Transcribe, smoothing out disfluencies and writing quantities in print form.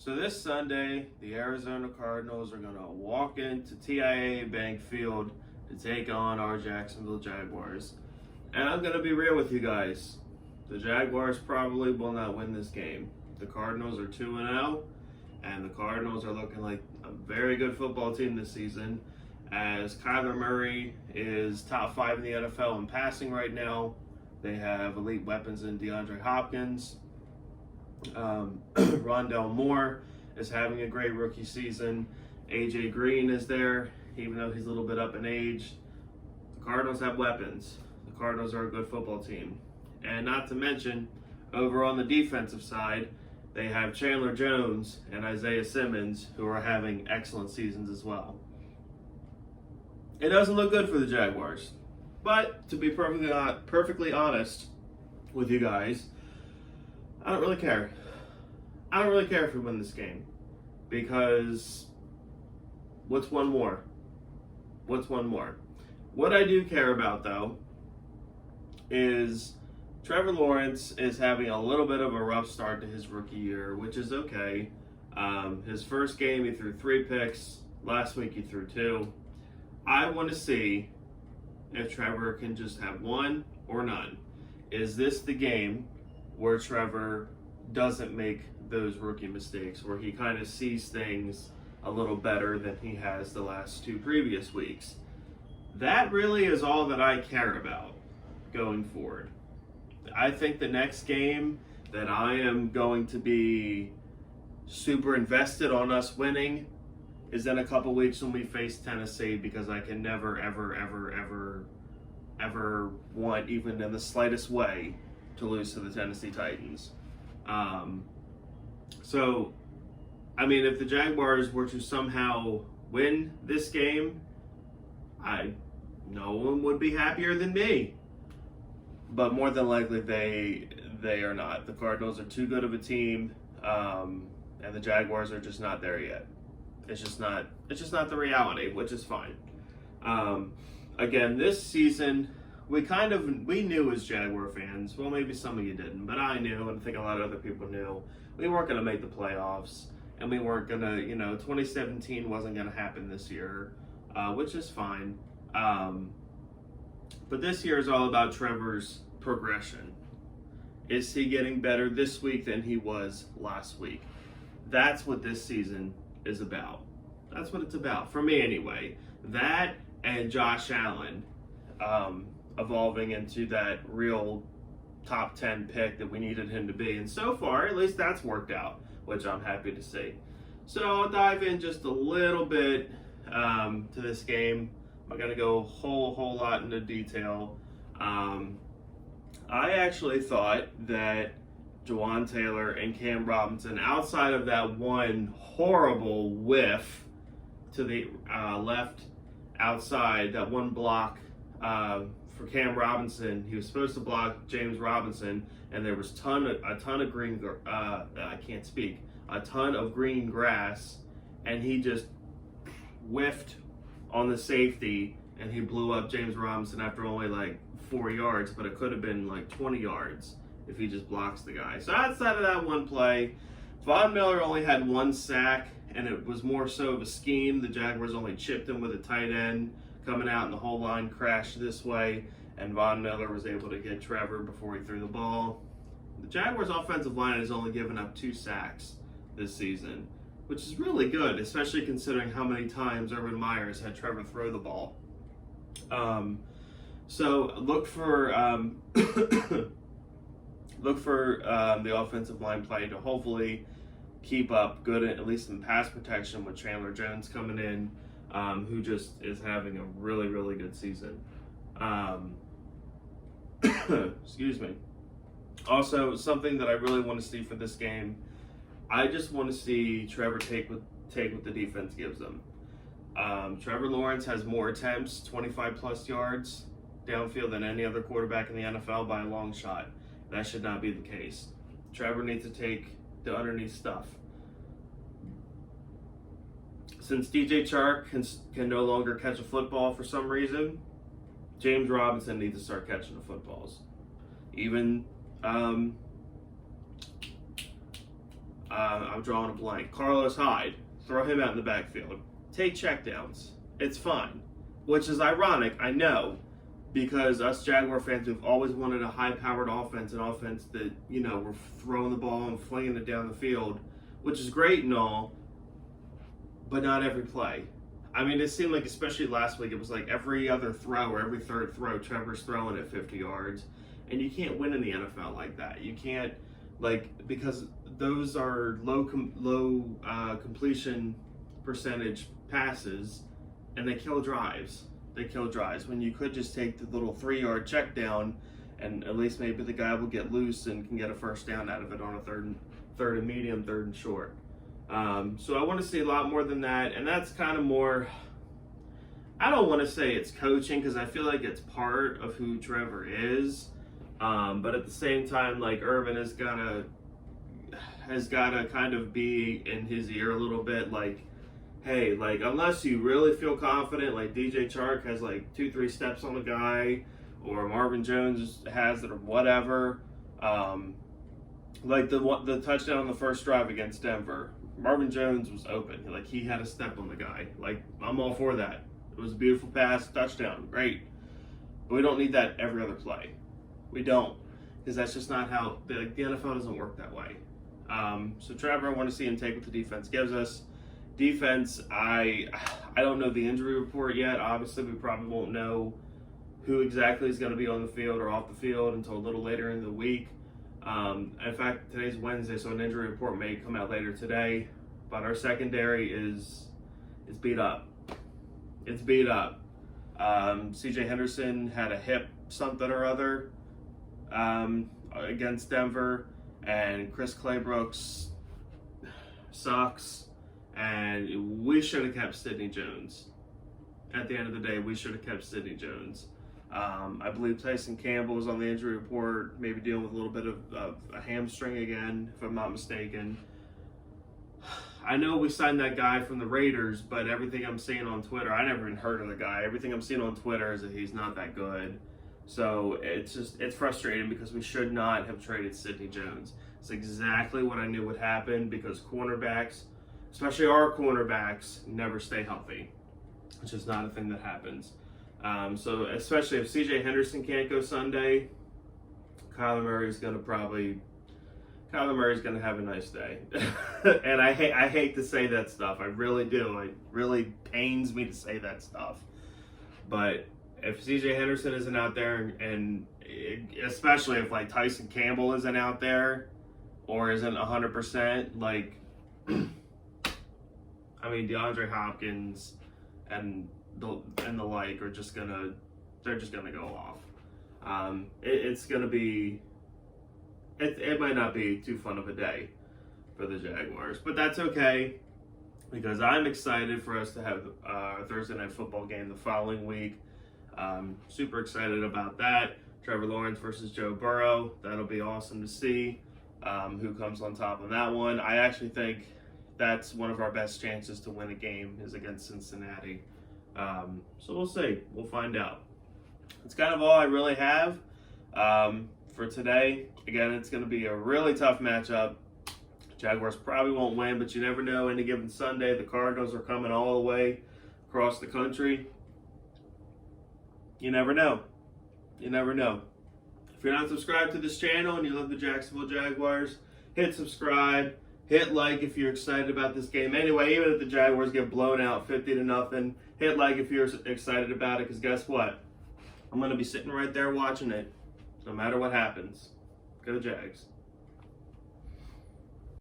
So this Sunday, the Arizona Cardinals are going to walk into TIAA Bank Field to take on our Jacksonville Jaguars. And I'm going to be real with you guys. The Jaguars probably will not win this game. The Cardinals are 2-0, and the Cardinals are looking like a very good football team this season, as Kyler Murray is top 5 in the NFL in passing right now. They have elite weapons in DeAndre Hopkins. Rondell Moore is having a great rookie season. AJ Green is there, even though he's a little bit up in age. The Cardinals have weapons. The Cardinals are a good football team. And not to mention, over on the defensive side, they have Chandler Jones and Isaiah Simmons, who are having excellent seasons as well. It doesn't look good for the Jaguars. But to be perfectly honest with you guys, I don't really care. I don't really care if we win this game, because what's one more? What's one more? What I do care about, though, is Trevor Lawrence is having a little bit of a rough start to his rookie year, which is okay. His first game, he threw 3 picks. Last week, he threw 2. I want to see if Trevor can just have one or none. Is this the game where Trevor doesn't make those rookie mistakes, where he kind of sees things a little better than he has the last 2 previous weeks? That really is all that I care about going forward. I think the next game that I am going to be super invested on us winning is in a couple weeks when we face Tennessee, because I can never, ever want, even in the slightest way, to lose to the Tennessee Titans. So, I mean, if the Jaguars were to somehow win this game, no one would be happier than me. But more than likely, they are not. The Cardinals are too good of a team, and the Jaguars are just not there yet. It's just not the reality, which is fine. Again, this season, we knew as Jaguar fans, well, maybe some of you didn't, but I knew, and I think a lot of other people knew, we weren't going to make the playoffs, and we weren't going to, 2017 wasn't going to happen this year, which is fine. But this year is all about Trevor's progression. Is he getting better this week than he was last week? That's what this season is about. That's what it's about, for me anyway. That and Josh Allen evolving into that real top 10 pick that we needed him to be. And so far, at least that's worked out, which I'm happy to see. So I'll dive in just a little bit to this game. I'm not going to go a whole lot into detail. I actually thought that Jawan Taylor and Cam Robinson, outside of that one horrible whiff to the left outside, that one block for Cam Robinson, he was supposed to block James Robinson, and there was a ton of green grass, and he just whiffed on the safety, and he blew up James Robinson after only like 4 yards, but it could have been like 20 yards if he just blocks the guy. So outside of that one play, Von Miller only had 1 sack, and it was more so of a scheme. The Jaguars only chipped him with a tight end coming out, and the whole line crashed this way, and Von Miller was able to get Trevor before he threw the ball. The Jaguars' offensive line has only given up 2 sacks this season, which is really good, especially considering how many times Urban Meyers had Trevor throw the ball. So look for the offensive line play to hopefully keep up good, at least in pass protection, with Chandler Jones coming in, who just is having a really good season. Excuse me. Also, something that I really want to see for this game, I just want to see Trevor take what the defense gives them. Trevor Lawrence has more attempts, 25 plus yards downfield, than any other quarterback in the NFL by a long shot. That should not be the case. Trevor needs to take the underneath stuff. Since DJ Chark can no longer catch a football for some reason, James Robinson needs to start catching the footballs. Even I'm drawing a blank. Carlos Hyde. Throw him out in the backfield. Take checkdowns. It's fun. Which is ironic, I know, because us Jaguar fans have always wanted a high-powered offense, an offense that, we're throwing the ball and flinging it down the field, which is great and all, but not every play. I mean, it seemed like, especially last week, it was like every other throw or every third throw, Trevor's throwing at 50 yards. And you can't win in the NFL like that. You can't, because those are low completion percentage passes, and they kill drives. When you could just take the little 3-yard check down, and at least maybe the guy will get loose and can get a first down out of it on a third and medium, third and short. So I want to see a lot more than that, and that's kind of more, I don't want to say it's coaching, because I feel like it's part of who Trevor is, but at the same time, Irvin has got to kind of be in his ear a little bit, hey, unless you really feel confident, DJ Chark has 2-3 steps on the guy, or Marvin Jones has it, or whatever, the touchdown on the first drive against Denver, Marvin Jones was open. He had a step on the guy. I'm all for that. It was a beautiful pass, touchdown, great. But we don't need that every other play. We don't, because that's just not how the NFL doesn't work that way. So Trevor, I want to see him take what the defense gives us. Defense, I don't know the injury report yet. Obviously, we probably won't know who exactly is going to be on the field or off the field until a little later in the week. In fact, today's Wednesday, so an injury report may come out later today. But our secondary is beat up. It's beat up. C.J. Henderson had a hip something or other against Denver, and Chris Claybrooks sucks. And we should have kept Sidney Jones. At the end of the day, we should have kept Sidney Jones. I believe Tyson Campbell was on the injury report, maybe dealing with a little bit of a hamstring again, if I'm not mistaken. I know we signed that guy from the Raiders, but everything I'm seeing on Twitter, I never even heard of the guy. Everything I'm seeing on Twitter is that he's not that good. So it's frustrating, because we should not have traded Sidney Jones. It's exactly what I knew would happen, because cornerbacks, especially our cornerbacks, never stay healthy, which is not a thing that happens. So especially if C.J. Henderson can't go Sunday, Kyler Murray's going to have a nice day. And I hate to say that stuff. I really do. It really pains me to say that stuff. But if C.J. Henderson isn't out there, and especially if Tyson Campbell isn't out there or isn't 100%, DeAndre Hopkins and the like are just gonna go off. It's gonna be. It might not be too fun of a day for the Jaguars, but that's okay, because I'm excited for us to have our Thursday night football game the following week. Super excited about that. Trevor Lawrence versus Joe Burrow. That'll be awesome to see who comes on top of that one. I actually think that's one of our best chances to win a game is against Cincinnati. So we'll see. We'll find out. That's kind of all I really have for today. Again, it's going to be a really tough matchup. Jaguars probably won't win, but you never know. Any given Sunday, the Cardinals are coming all the way across the country. You never know. You never know. If you're not subscribed to this channel and you love the Jacksonville Jaguars, hit subscribe. Hit like if you're excited about this game. Anyway, even if the Jaguars get blown out 50-0, hit like if you're excited about it, because guess what? I'm going to be sitting right there watching it, no matter what happens. Go Jags.